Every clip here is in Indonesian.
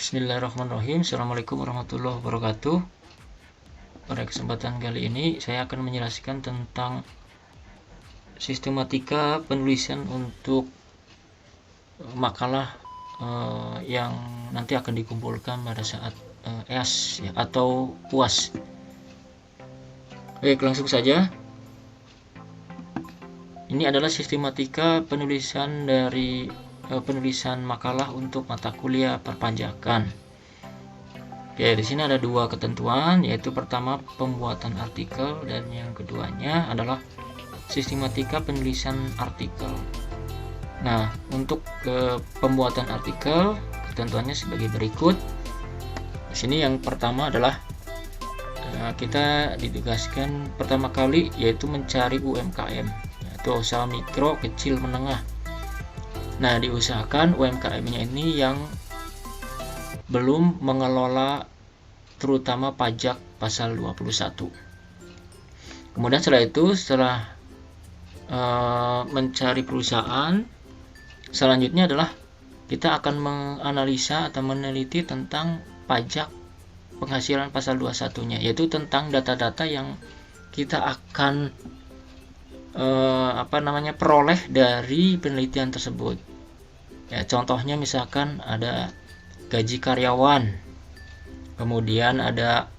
Bismillahirrahmanirrahim. Assalamualaikum warahmatullahi wabarakatuh. Pada kesempatan kali ini saya akan menjelaskan tentang sistematika penulisan untuk makalah yang nanti akan dikumpulkan pada saat EAS ya, atau UAS. Baik, langsung saja. Ini adalah sistematika penulisan dari penulisan makalah untuk mata kuliah perpajakan. Oke, di sini ada dua ketentuan, yaitu pertama pembuatan artikel dan yang keduanya adalah sistematika penulisan artikel. Nah, untuk pembuatan artikel ketentuannya sebagai berikut. Di sini yang pertama adalah kita ditugaskan pertama kali yaitu mencari UMKM, yaitu usaha mikro, kecil, menengah. Nah, diusahakan UMKM-nya ini yang belum mengelola terutama pajak pasal 21. Kemudian setelah mencari perusahaan, selanjutnya adalah kita akan menganalisa atau meneliti tentang pajak penghasilan pasal 21-nya, yaitu tentang data-data yang kita akan peroleh dari penelitian tersebut. Ya, contohnya misalkan ada gaji karyawan, kemudian ada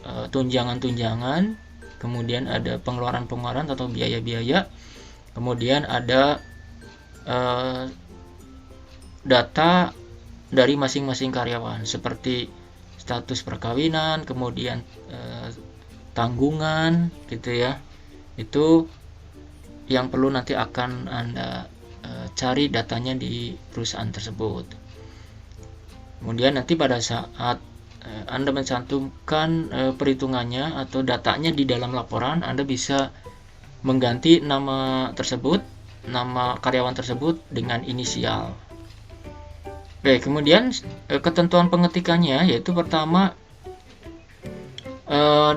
tunjangan-tunjangan, kemudian ada pengeluaran-pengeluaran atau biaya-biaya, kemudian ada data dari masing-masing karyawan seperti status perkawinan, kemudian tanggungan gitu ya. Itu yang perlu nanti akan Anda cari datanya di perusahaan tersebut. Kemudian nanti pada saat Anda mencantumkan perhitungannya atau datanya di dalam laporan, Anda bisa mengganti nama tersebut, nama karyawan tersebut dengan inisial. Oke, kemudian ketentuan pengetikannya yaitu pertama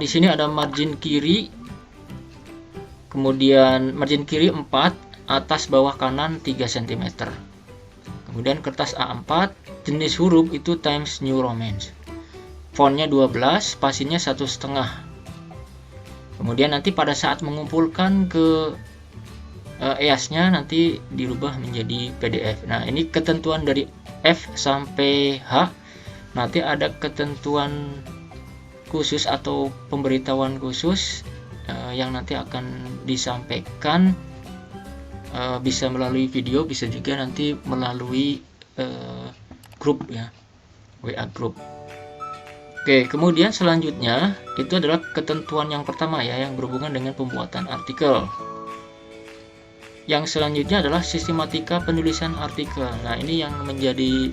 di sini ada margin kiri, kemudian margin kiri 4, atas bawah kanan 3 cm. Kemudian kertas A4, jenis huruf itu Times New Roman. Fontnya 12, spasinya 1,5. Kemudian nanti pada saat mengumpulkan ke EAS-nya nanti dirubah menjadi PDF. Nah, ini ketentuan dari F sampai H. Nanti ada ketentuan khusus atau pemberitahuan khusus yang nanti akan disampaikan, bisa melalui video, bisa juga nanti melalui grup ya, WA grup. Oke, kemudian selanjutnya itu adalah ketentuan yang pertama ya, yang berhubungan dengan pembuatan artikel. Yang selanjutnya adalah sistematika penulisan artikel. Nah, ini yang menjadi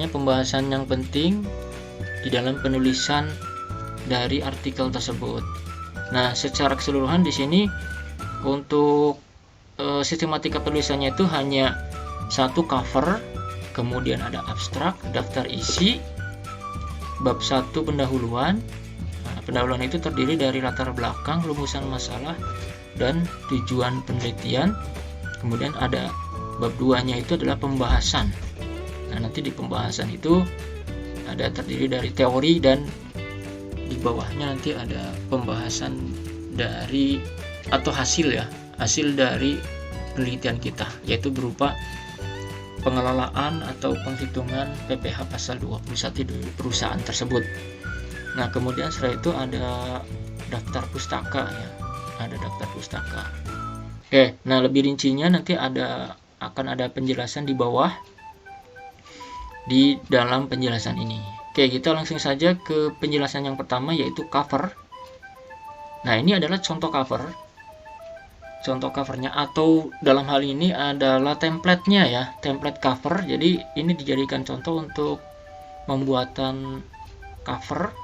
pembahasan yang penting di dalam penulisan dari artikel tersebut. Nah, secara keseluruhan di sini untuk sistematika penulisannya itu hanya satu cover, kemudian ada abstrak, daftar isi, bab 1 pendahuluan. Nah, pendahuluan itu terdiri dari latar belakang, rumusan masalah, dan tujuan penelitian. Kemudian ada bab 2-nya itu adalah pembahasan. Nah, nanti di pembahasan itu ada terdiri dari teori dan di bawahnya nanti ada pembahasan dari atau hasil dari penelitian kita, yaitu berupa pengelolaan atau penghitungan PPh pasal 21 di perusahaan tersebut. Nah, kemudian setelah itu ada daftar pustaka ya, ada daftar pustaka. Oke, nah lebih rincinya nanti akan ada penjelasan di bawah di dalam penjelasan ini. Oke, kita langsung saja ke penjelasan yang pertama, yaitu cover. Nah, ini adalah contoh cover. Contoh covernya, atau dalam hal ini adalah template-nya ya, template cover. Jadi ini dijadikan contoh untuk pembuatan cover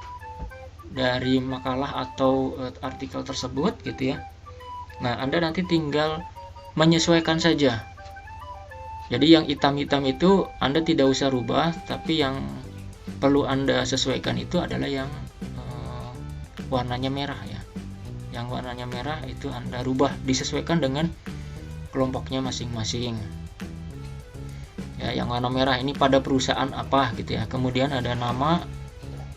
dari makalah atau artikel tersebut gitu ya. Nah, Anda nanti tinggal menyesuaikan saja. Jadi yang hitam-hitam itu Anda tidak usah rubah, tapi yang perlu Anda sesuaikan itu adalah yang warnanya merah ya. Yang warnanya merah itu Anda rubah, disesuaikan dengan kelompoknya masing-masing. ya, yang warna merah ini pada perusahaan apa gitu ya. Kemudian ada nama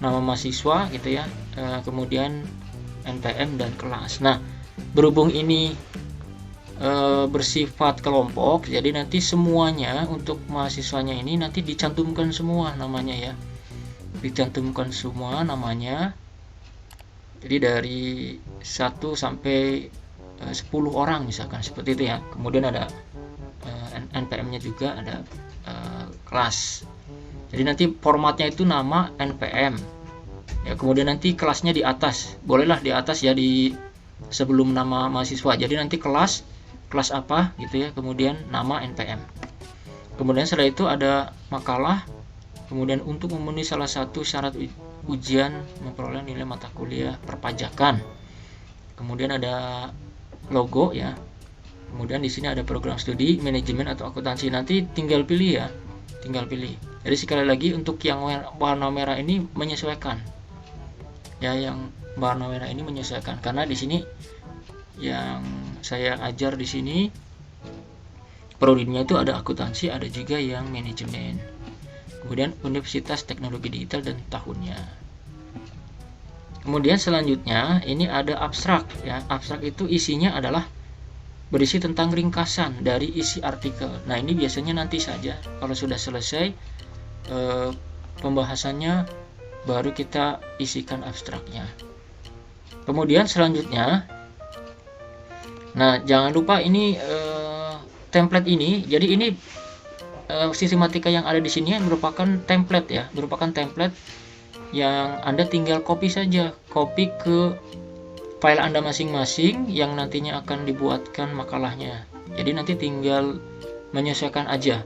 mahasiswa gitu ya, kemudian NPM dan kelas. Nah, berhubung ini bersifat kelompok, jadi nanti semuanya untuk mahasiswanya ini nanti dicantumkan semua namanya ya, dicantumkan semua namanya. Jadi dari 1 sampai 10 orang misalkan seperti itu ya. Kemudian ada NPM-nya juga, ada kelas. Jadi nanti formatnya itu nama NPM ya, kemudian nanti kelasnya di atas, bolehlah di atas ya, di sebelum nama mahasiswa. Jadi nanti kelas apa gitu ya, kemudian nama NPM. Kemudian setelah itu ada makalah, kemudian untuk memenuhi salah satu syarat ujian memperoleh nilai mata kuliah perpajakan. Kemudian ada logo ya. Kemudian di sini ada program studi, manajemen atau akuntansi. Nanti tinggal pilih ya, tinggal pilih. Jadi sekali lagi untuk yang warna merah ini menyesuaikan. Ya, yang warna merah ini menyesuaikan karena di sini yang saya ajar di sini prodinya itu ada akuntansi, ada juga yang manajemen. Kemudian Universitas Teknologi Digital dan tahunnya. Kemudian selanjutnya ini ada abstrak ya. Abstrak itu isinya adalah berisi tentang ringkasan dari isi artikel. Nah, ini biasanya nanti saja kalau sudah selesai pembahasannya baru kita isikan abstraknya. Kemudian selanjutnya, nah jangan lupa ini template ini. Jadi ini sistematika yang ada di sini merupakan template ya, merupakan template yang Anda tinggal copy saja, copy ke file Anda masing-masing yang nantinya akan dibuatkan makalahnya. Jadi nanti tinggal menyesuaikan aja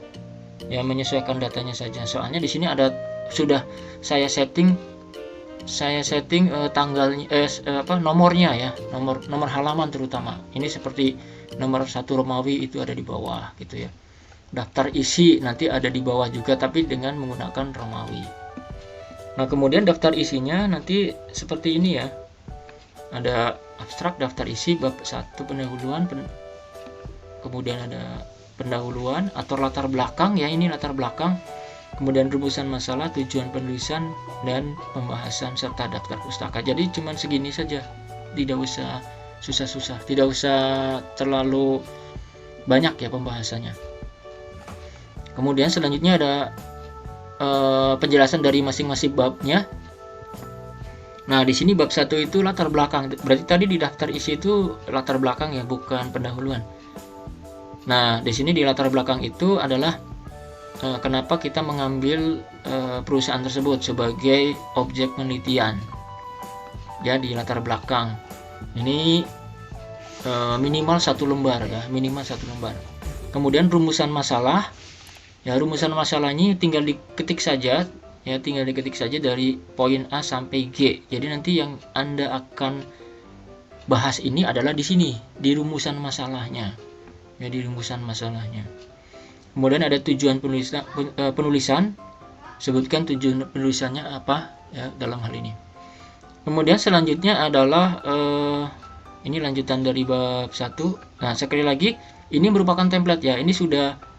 ya, menyesuaikan datanya saja. Soalnya di sini ada sudah saya setting tanggalnya nomornya ya, nomor halaman terutama. Ini seperti nomor 1 Romawi itu ada di bawah gitu ya. Daftar isi nanti ada di bawah juga tapi dengan menggunakan Romawi. Nah, kemudian daftar isinya nanti seperti ini ya. Ada abstrak, daftar isi, bab 1 pendahuluan, kemudian ada pendahuluan atau latar belakang ya, ini latar belakang. Kemudian rumusan masalah, tujuan penulisan, dan pembahasan serta daftar pustaka. Jadi cuman segini saja, tidak usah susah-susah, tidak usah terlalu banyak ya pembahasannya. Kemudian selanjutnya ada penjelasan dari masing-masing babnya. Nah, di sini bab 1 itu latar belakang. Berarti tadi di daftar isi itu latar belakang ya, bukan pendahuluan. Nah, di sini di latar belakang itu adalah kenapa kita mengambil perusahaan tersebut sebagai objek penelitian. Ya, di latar belakang. Ini minimal 1 lembar ya, minimal 1 lembar. Kemudian rumusan masalah. Ya, rumusan masalahnya tinggal diketik saja ya, tinggal diketik saja dari poin A sampai G. Jadi nanti yang Anda akan bahas ini adalah di sini, di rumusan masalahnya. Ya, di rumusan masalahnya. Kemudian ada tujuan penulisan, sebutkan tujuan penulisannya apa ya dalam hal ini. Kemudian selanjutnya adalah ini lanjutan dari bab 1. Nah, sekali lagi ini merupakan template ya. Ini sudah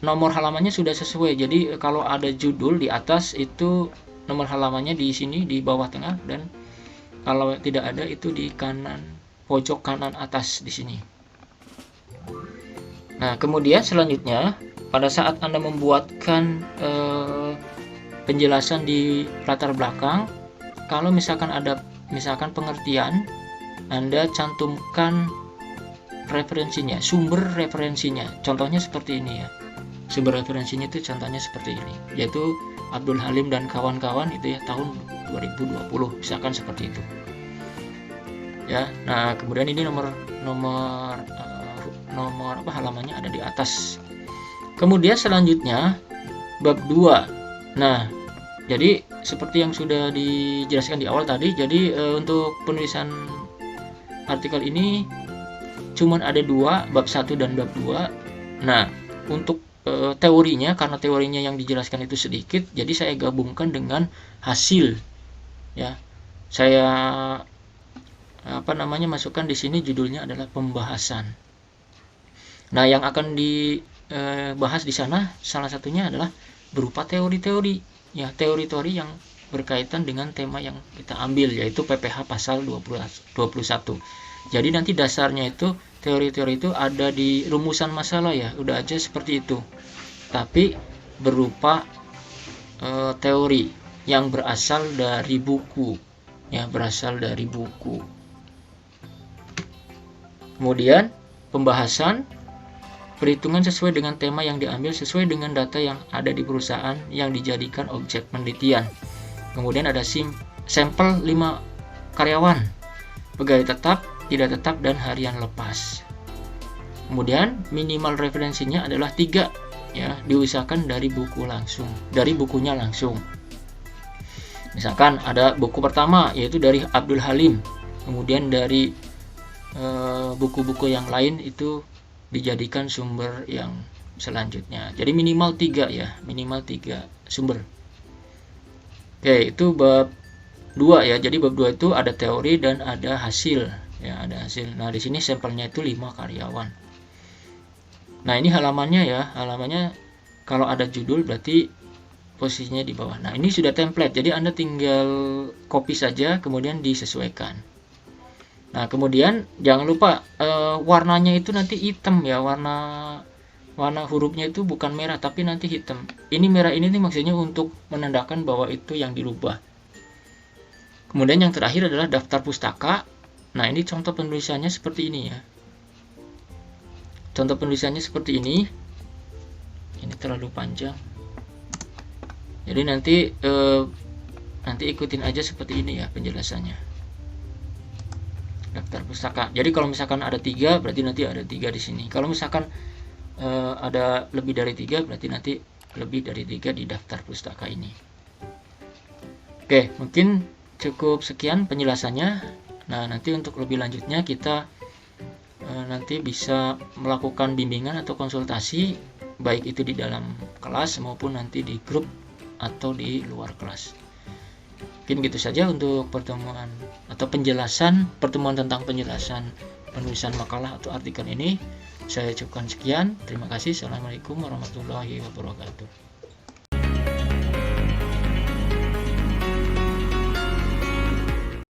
nomor halamannya sudah sesuai. Jadi kalau ada judul di atas itu nomor halamannya di sini di bawah tengah, dan kalau tidak ada itu di kanan pojok kanan atas di sini. Nah, kemudian selanjutnya pada saat Anda membuatkan penjelasan di latar belakang, kalau misalkan ada pengertian, Anda cantumkan referensinya, sumber referensinya. Contohnya seperti ini ya. Sumber referensinya itu contohnya seperti ini, yaitu Abdul Halim dan kawan-kawan itu ya, tahun 2020 misalkan seperti itu. Ya. Nah, kemudian ini nomor halamannya ada di atas. Kemudian selanjutnya bab 2. Nah, jadi seperti yang sudah dijelaskan di awal tadi, jadi untuk penulisan artikel ini cuman ada 2, bab 1 dan bab 2. Nah, untuk teorinya, karena teorinya yang dijelaskan itu sedikit, jadi saya gabungkan dengan hasil ya. Saya masukkan di sini, judulnya adalah pembahasan. Nah, yang akan bahas di sana salah satunya adalah berupa teori-teori, ya, teori-teori yang berkaitan dengan tema yang kita ambil, yaitu PPH pasal 21. Jadi nanti dasarnya itu teori-teori itu ada di rumusan masalah, ya, udah aja seperti itu, tapi berupa teori yang berasal dari buku, ya, berasal dari buku. Kemudian pembahasan perhitungan sesuai dengan tema yang diambil sesuai dengan data yang ada di perusahaan yang dijadikan objek penelitian. Kemudian ada sampel 5 karyawan, pegawai tetap, tidak tetap, dan harian lepas. Kemudian minimal referensinya adalah 3, ya, diusahakan dari bukunya langsung. Misalkan ada buku pertama yaitu dari Abdul Halim, kemudian dari buku-buku yang lain itu dijadikan sumber yang selanjutnya. Jadi minimal 3, ya, minimal 3 sumber. Oke, itu bab 2, ya. Jadi bab 2 itu ada teori dan ada hasil, ya, ada hasil. Nah, di sini sampelnya itu 5 karyawan. Nah, ini halamannya, ya. Halamannya kalau ada judul berarti posisinya di bawah. Nah, ini sudah template. Jadi Anda tinggal copy saja kemudian disesuaikan. Nah, kemudian jangan lupa warnanya itu nanti hitam, ya, warna hurufnya itu bukan merah tapi nanti hitam. Ini merah ini nih maksudnya untuk menandakan bahwa itu yang dirubah. Kemudian yang terakhir adalah daftar pustaka. Nah, ini contoh penulisannya seperti ini, ya. Contoh penulisannya seperti ini. Ini terlalu panjang. Jadi nanti ikutin aja seperti ini, ya, penjelasannya. Daftar pustaka. Jadi kalau misalkan ada 3, berarti nanti ada 3 di sini. Kalau misalkan ada lebih dari 3, berarti nanti lebih dari 3 di daftar pustaka ini. Oke, mungkin cukup sekian penjelasannya. Nah, nanti untuk lebih lanjutnya kita nanti bisa melakukan bimbingan atau konsultasi, baik itu di dalam kelas maupun nanti di grup atau di luar kelas. Mungkin gitu saja untuk pertemuan tentang penjelasan penulisan makalah atau artikel ini. Saya cukupkan sekian. Terima kasih. Assalamualaikum warahmatullahi wabarakatuh.